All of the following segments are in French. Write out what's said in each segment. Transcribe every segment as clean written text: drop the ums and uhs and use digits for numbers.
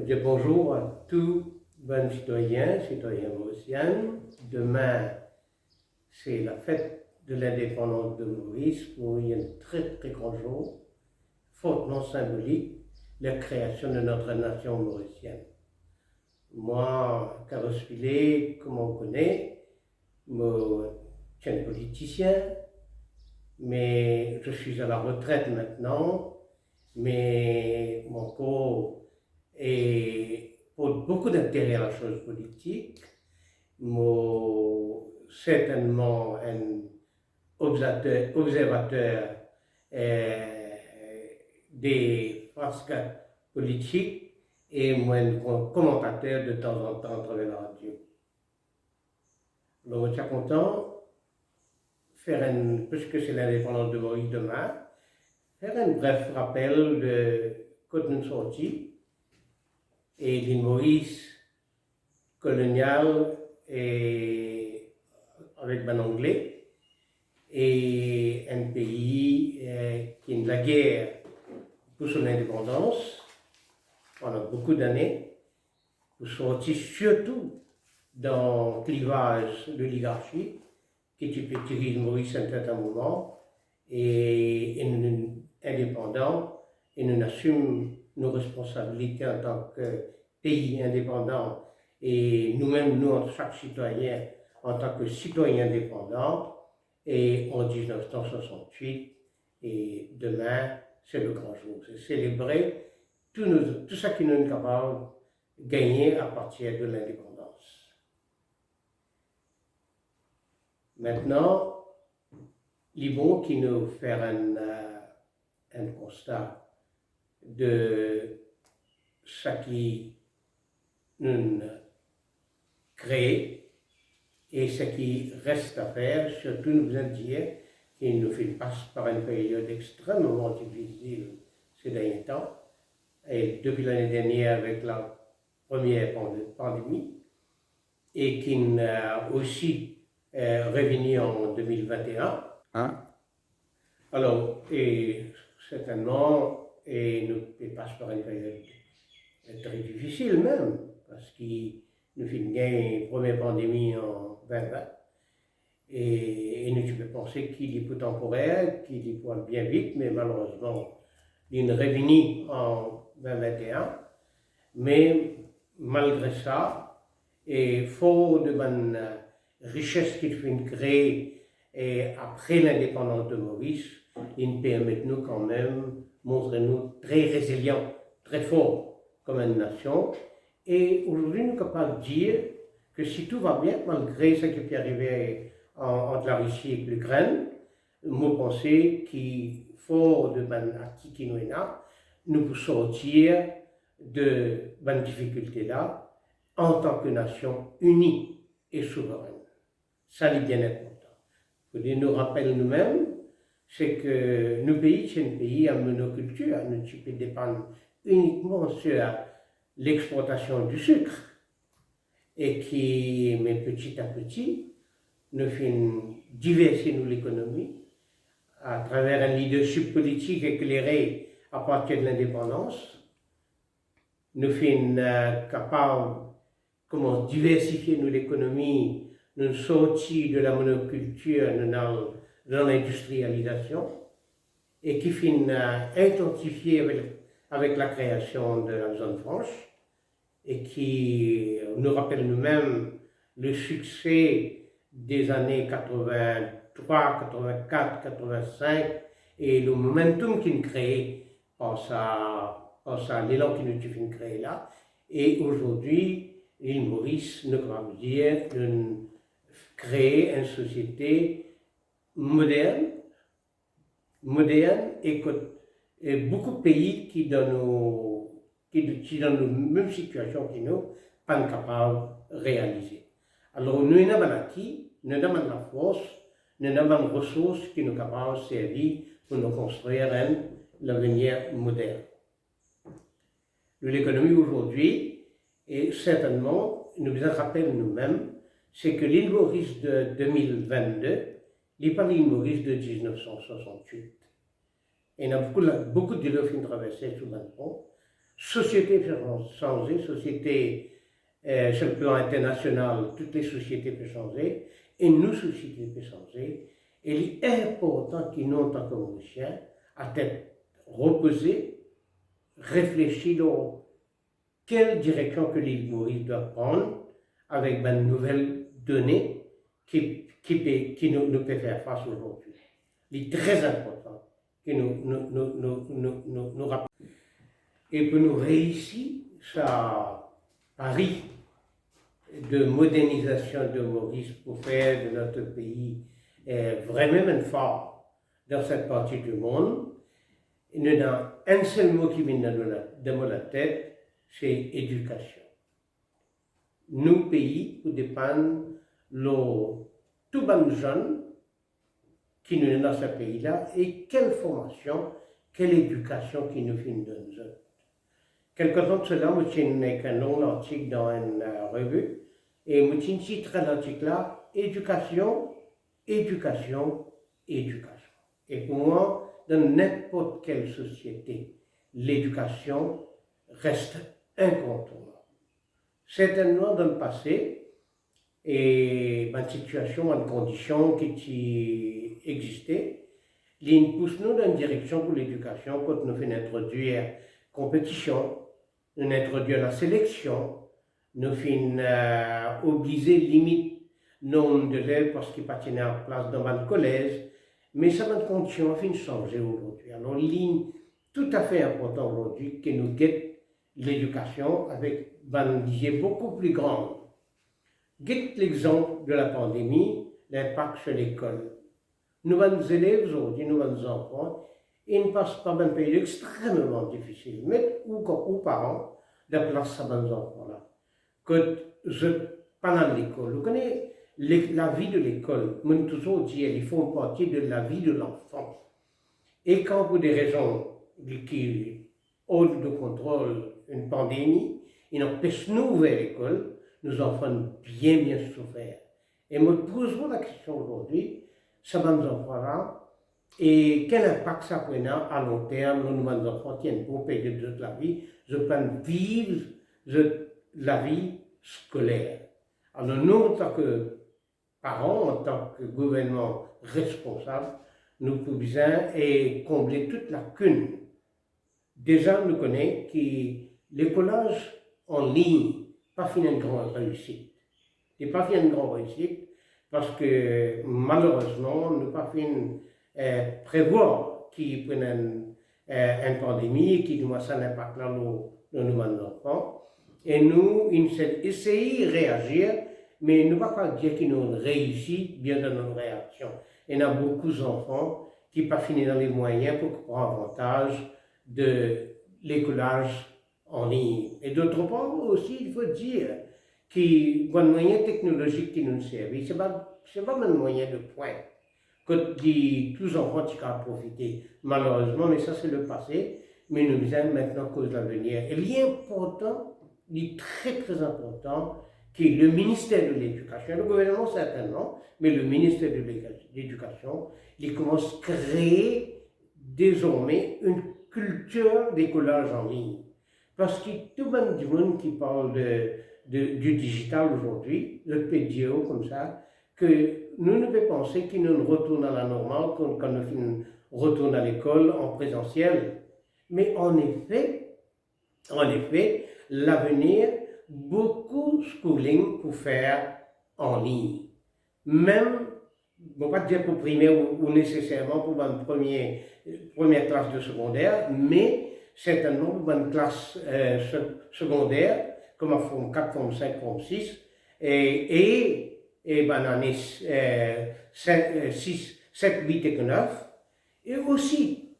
Dire bonjour à tous bons citoyens, citoyennes mauriciennes. Demain, c'est la fête de l'indépendance de Maurice, pour un très très grand jour, fortement symbolique, la création de notre nation mauricienne. Moi, Carlos Pilet, comme on connaît, je suis un politicien, mais je suis à la retraite maintenant, mais mon corps porte beaucoup d'intérêt à la chose politique. Moi, certainement un observateur des frasques politiques et moi un commentateur de temps en temps à travers la radio. Donc, je suis content puisque c'est l'indépendance de Maurice demain, faire un bref rappel de quand nous sortis et l'île Maurice coloniale et avec ben anglais et un pays qui est de la guerre pour son indépendance pendant beaucoup d'années, pour sortir surtout dans le clivage de l'oligarchie qui typise Maurice à un certain moment et nous sommes indépendants et nous assumons nos responsabilités en tant que pays indépendant et nous-mêmes, nous, chaque citoyen, en tant que citoyen indépendant, et en 1968, et demain, c'est le grand jour. C'est célébrer tout ce qui nous est capable de gagner à partir de l'indépendance. Maintenant, il est bon qui nous faire un constat de ce qui nous crée et ce qui reste à faire, surtout nous besoin de dire qu'il nous passe par une période extrêmement difficile ces derniers temps, et depuis l'année dernière avec la première pandémie, et qui a aussi revenu en 2021. Alors, et certainement, et nous passe par une période très difficile même, parce qu'il nous fait une première pandémie en 2020, et nous pouvons penser qu'il est peu temporaire, qu'il est pour bien vite, mais malheureusement, il est revenu en 2021, mais malgré ça, et fort de bonne richesse qu'il fait créer et après l'indépendance de Maurice, il permet nous quand même montrer nous très résilients, très forts comme une nation. Et aujourd'hui, nous sommes capables de dire que si tout va bien, malgré ce qui peut arriver entre la Russie et l'Ukraine, nous pensons qu'il fort de acquis qui nous est là, nous pouvons sortir de ces difficultés-là en tant que nation unie et souveraine. Ça, c'est bien important. Il faut nous rappeler nous-mêmes, c'est que nos pays, c'est un pays à monoculture, nous dépendons uniquement sur l'exportation du sucre, et qui, mais petit à petit, nous fait diversifier l'économie à travers un leadership politique éclairé à partir de l'indépendance. Nous fait capable comment diversifier l'économie, nous sortir de la monoculture dans l'industrialisation, et qui fait intensifier avec la création de la zone franche, et qui nous rappelle nous-mêmes le succès des années 83, 84, 85 et le momentum qu'il crée par l'élan qui nous crée là. Et aujourd'hui, l'île Maurice, nous pouvons dire, créer une société moderne et beaucoup de pays qui dans la même situation que nous, pas capables de réaliser. Alors nous avons acquis, nous avons la force, nous avons les ressources qui nous capables de servir pour nous construire l'avenir moderne. L'économie aujourd'hui, et certainement, nous nous rappelons nous-mêmes, c'est que l'île Maurice de 2022 n'est pas l'île Maurice de 1968. Et il y a beaucoup de l'île qui traversaient sous le pont. société peut changer, société sur le plan international, toutes les sociétés peuvent changer, et nos sociétés peuvent changer. Et il est important que nous, en tant que Mauriciens, à tête reposée, réfléchir à quelle direction que l'île Maurice doit prendre avec de nouvelles données qui nous peut faire face aujourd'hui. Il est très important que nous rappelions. Et pour nous réussir, ça pari de modernisation de Maurice pour faire de notre pays vraiment un fort dans cette partie du monde. Il y a un seul mot qui vient dans la tête, c'est éducation. Nos pays où dépendent tout bon jeunes qui nous dans ce pays-là et quelle formation, quelle éducation qui nous finit de nous. Quelque temps de cela, j'ai écrit un long article dans une revue et j'ai titré l'article-là éducation, éducation, éducation. Et pour moi, dans n'importe quelle société, l'éducation reste incontournable. Certainement dans le passé, et une situation, une condition qui existait, il pousse nous dans une direction pour l'éducation quand nous faisons introduire la compétition, nous introduire la sélection, nous faisons obliger limite nombre d'élèves parce qu'ils patinaient en place dans le collège, mais ça va condition a fini de changer aujourd'hui. Alors, ligne tout à fait important aujourd'hui que nous guette l'éducation avec une visée beaucoup plus grande. Guette l'exemple de la pandémie, l'impact sur l'école. Nous avons des élèves aujourd'hui, nous avons des enfants, ils ne passent pas un période extrêmement difficile. Mais aux parents de place à ces enfants-là. Pendant l'école, vous connaissez la vie de l'école, nous toujours dit qu'ils font partie de la vie de l'enfant. Et quand pour des raisons qui hors de contrôle, une pandémie, ils empêchent nous vers l'école, nos enfants bien souffert. Et me posons la question aujourd'hui, ça va nous enfants-là, et quel impact ça prend à long terme, nos enfants qui ont une bonne période de la vie, je peux vivre la vie scolaire. Alors nous, en tant que parents, en tant que gouvernement responsable, nous pouvons bien combler toute lacune. Déjà, nous connaissons que l'écolage en ligne pas fait une grande réussite. Il n'est pas fait une grande réussite parce que malheureusement, nous pas fait prévoir qu'il y ait une pandémie qui doit ça l'impact là nos enfants. Et nous, il essayons de réagir, mais nous ne pouvons pas dire qu'ils ont réussi bien dans nos réactions. Il y a beaucoup d'enfants qui n'ont pas fini dans les moyens pour prendre avantage de l'écolage en ligne. Et d'autre part aussi, il faut dire qu'il y a un moyen technologique qui nous sert. Ce n'est pas un moyen de pointe que tous les enfants qui peuvent profiter. Malheureusement, mais ça c'est le passé, mais nous sommes maintenant cause de l'avenir. Et l'important, il est très très important, que le ministère de l'Éducation, le gouvernement certainement, mais le ministère de l'Éducation, il commence à créer désormais une culture d'écolage en ligne. Parce que tout le monde qui parle du digital aujourd'hui, le PDO comme ça, que nous ne pouvons penser que nous retournons à la normale quand nous retournons à l'école en présentiel. Mais en effet, l'avenir, beaucoup de schooling pour faire en ligne. Même, on ne va pas dire pour primaire ou nécessairement pour une première classe de secondaire, mais certainement pour une classe secondaire, comme en forme 4, forme 5, forme 6, et année 6, 7, 8 et 9, et aussi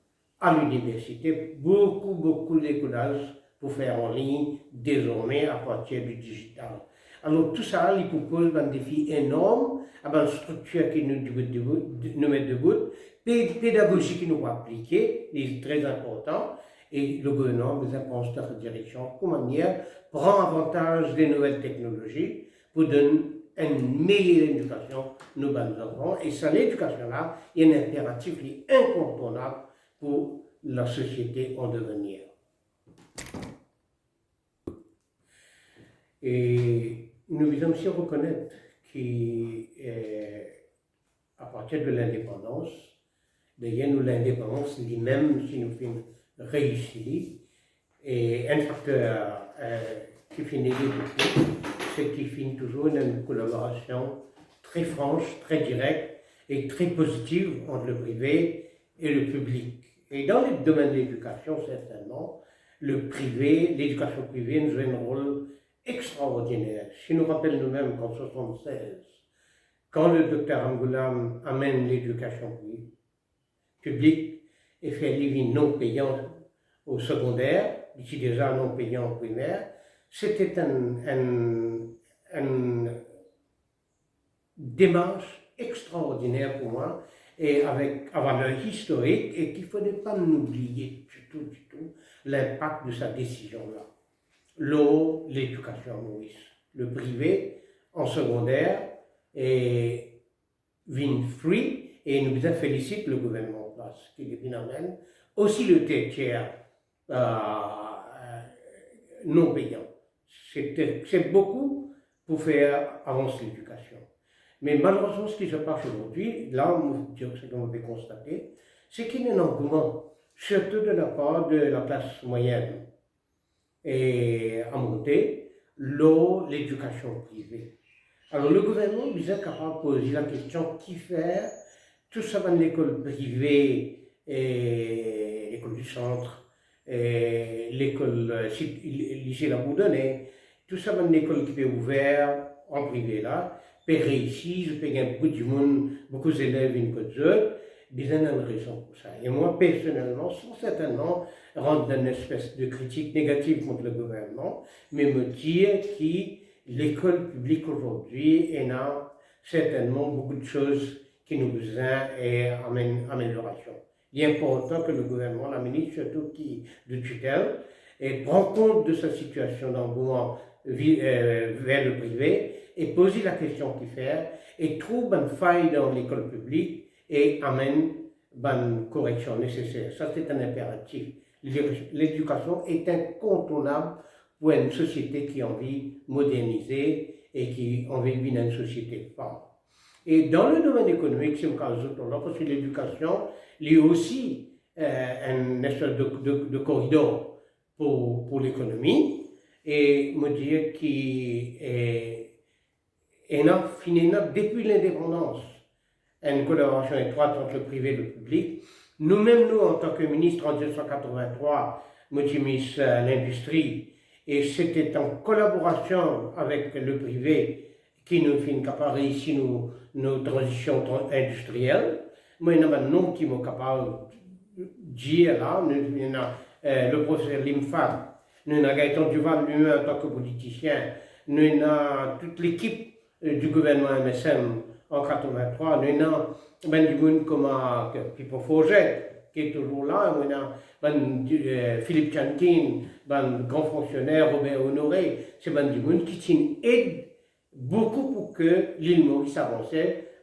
à l'université, beaucoup d'écolage pour faire en ligne désormais à partir du digital. Alors tout ça, il propose un défi énorme, une structure qui nous met debout, pédagogie qui nous va appliquer, c'est très important, et le gouvernement nous pense dans cette direction, comment manière prend avantage des nouvelles technologies pour donner une meilleure éducation à nos enfants. Et ça, l'éducation-là, est un impératif incontournable pour la société en devenir. Et nous devons aussi reconnaître qu'à partir de l'indépendance, d'ailleurs, nous, l'indépendance, lui-même, si nous faisons réussir, et un facteur qui finit beaucoup, c'est qu'il finit toujours une collaboration très franche, très directe et très positive entre le privé et le public. Et dans le domaine de l'éducation, certainement, le privé, l'éducation privée nous joue un rôle extraordinaire. Si nous rappelons nous-mêmes qu'en 1976, quand le docteur Angoulame amène l'éducation publique et fait livre non payant au secondaire, ici déjà non payant au primaire, c'était une démarche extraordinaire pour moi et avec valeur historique et qu'il ne faudrait pas oublier du tout l'impact de sa décision-là. L'eau, l'éducation, Maurice. Le privé en secondaire est free et nous félicite le gouvernement en place qui est amène aussi le tertiaire non payant. C'est beaucoup pour faire avancer l'éducation. Mais malheureusement, ce qui se passe aujourd'hui, là, ce qu'on peut constater, c'est qu'il y a un engouement, surtout de la part de la classe moyenne, et à monter l'eau, l'éducation privée. Alors le gouvernement est capable de poser la question qui faire tout ça dans l'école privée, l'école du centre, l'école lycée La Bourdonnais, tout ça dans l'école qui est ouverte en privé là, peut réussir, je peux gagner beaucoup de monde, beaucoup d'élèves, une peu d'autres, il y a une raison pour ça. Et moi, personnellement, sans certainement rendre une espèce de critique négative contre le gouvernement, mais me dire que l'école publique aujourd'hui a certainement beaucoup de choses qui nous besoin et amélioration. Il est important que le gouvernement, la ministre surtout qui de tutelle, prend compte de sa situation d'engouement vers le privé et pose la question qu'il fait et trouve une faille dans l'école publique et amène une correction nécessaire. Ça, c'est un impératif. L'éducation est incontournable pour une société qui a envie de moderniser et qui a envie de vivre dans une société forte. Et dans le domaine économique, si on parle parce que l'éducation, il y a aussi un espèce de corridor pour l'économie et me dire qu'il a fini depuis l'indépendance une collaboration étroite entre le privé et le public. Nous-mêmes, nous, en tant que ministre en 1983, nous mis l'industrie et c'était en collaboration avec le privé qui nous fait capable de réussir nos transitions industrielles. Moi, il y en a maintenant qui m'ont capable de dire là, il y a le professeur Limfad, nous avons Gaëtan Duval lui-même en tant que politicien, nous avons toute l'équipe du gouvernement MSM en 1983, nous avons des gens comme Pipo Fauget, qui est toujours là, nous avons Philippe Chankin, un grand fonctionnaire, Robert Honoré, c'est des gens qui aident beaucoup pour que l'île Maurice avance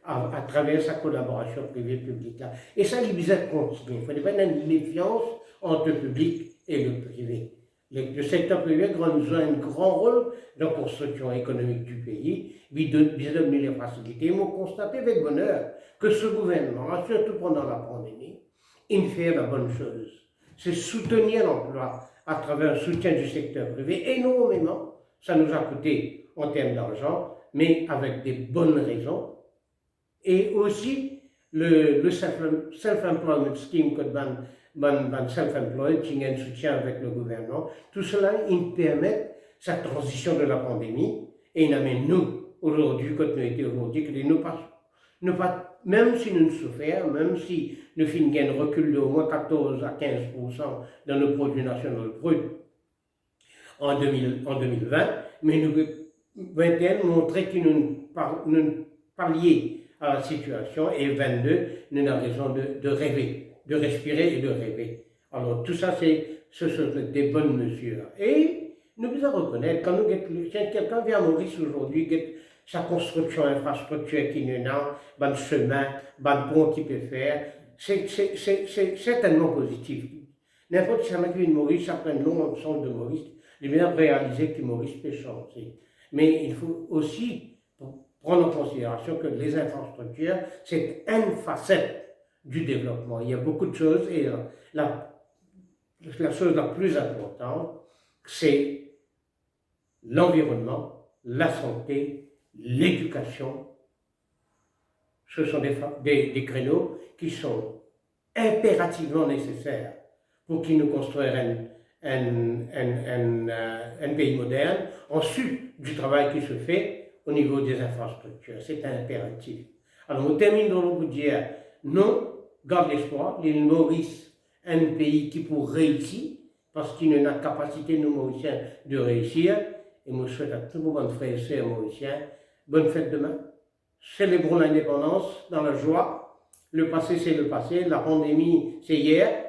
à travers sa collaboration privée-publique. Et ça, il est continuer. Il ne faut pas une défiance entre le public et le privé. Le secteur privé a un grand rôle dans la construction économique du pays, il donne les facilités. Ils m'ont constaté avec bonheur que ce gouvernement, surtout pendant la pandémie, il fait la bonne chose. C'est soutenir l'emploi à travers un soutien du secteur privé énormément. Ça nous a coûté en termes d'argent, mais avec des bonnes raisons. Et aussi le self-employment scheme que self-employed, qui a un soutien avec le gouvernement, tout cela, il permet sa transition de la pandémie et il amène nous, aujourd'hui, quand nous étions aujourd'hui, que nous pas, même si nous souffrons, même si nous finissons un recul de au moins 14 à 15% dans nos produits nationaux bruts en 2020, mais nous 21 montrer que nous parlions à la situation et 22, nous avons raison de rêver, de respirer et de rêver. Alors tout ça, ce sont des bonnes mesures. Et nous devons reconnaître, quand quelqu'un vient à Maurice aujourd'hui, sa construction, infrastructure qui nous a, un chemin, un pont qu'il peut faire, c'est certainement positif. N'importe qui qui vient de Maurice, après un long ensemble de Maurice, il vient réaliser que Maurice peut changer. Mais il faut aussi prendre en considération que les infrastructures, c'est une facette du développement. Il y a beaucoup de choses et la chose la plus importante, c'est l'environnement, la santé, l'éducation. Ce sont des créneaux qui sont impérativement nécessaires pour qu'ils nous construisent un pays moderne, ensuite du travail qui se fait au niveau des infrastructures. C'est un impératif. Alors, on termine dans le bout de dire, non, garde l'espoir, l'île Maurice, un pays qui pourrait réussir, parce qu'il a la capacité, nous Mauriciens, de réussir. Et moi, je souhaite à tous vos frères et sœurs mauriciens, bonne fête demain. Célébrons l'indépendance dans la joie. Le passé, c'est le passé. La pandémie, c'est hier.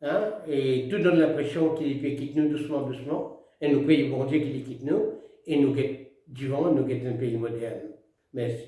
Hein? Et tout donne l'impression qu'il quitte nous doucement, doucement. Et nous payons bon Dieu qu'il quitte nous. Et nous guette du vent, nous guette un pays moderne. Merci.